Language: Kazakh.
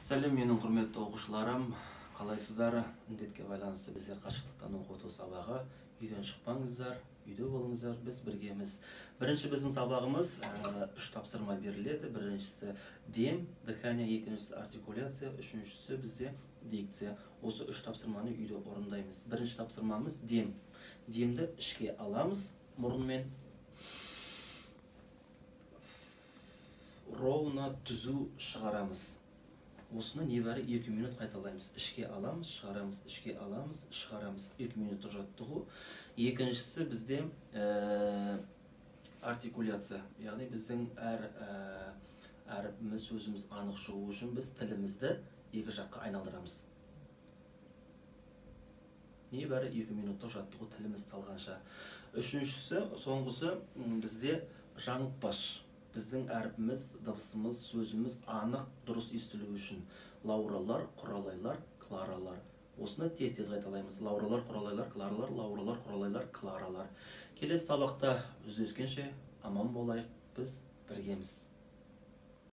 Сәлем, менің құрметті оқушыларым, қалайсыздар? Індетке байланысты бізде қашықтықтан оқыту сабағы. Үйден шықпаңыздар, үйде болыңыздар, біз біргеміз. Бірінші біздің сабағымыз 3 тапсырма беріледі. Біріншісі дем, дыхание, екіншісі артикуляция, үшіншісі бізде дикция. Осы 3 тапсырманы үйде орындаймыз. Бірінші тапсырмамыз дем. Демді ішке аламыз, мұрынмен ровно түзу шығарамыз. Осыны небәрі 2 минут қайталаймыз. Ішке аламыз, шығарамыз, ішке аламыз, шығарамыз. 2 минутты жаттығу. Екіншісі бізде артикуляция. Яғни біздің әріпіміз, сөзіміз анық шығу үшін біз тілімізді екі жаққа айналдырамыз. Небәрі 2 минутты жаттығу тіліміз талғанша. Үшіншісі, соңғысы бізде жаңылтпаш. Біздің әріпіміз, дыбысымыз, сөзіміз анық, дұрыс естілу үшін. Лауралар, құралайлар, кларалар. Осыны тез-тез қайталаймыз. Лауралар, құралайлар, кларалар, лауралар, құралайлар, кларалар. Келесі сабақта жүздескенше аман болайық, біз біргеміз.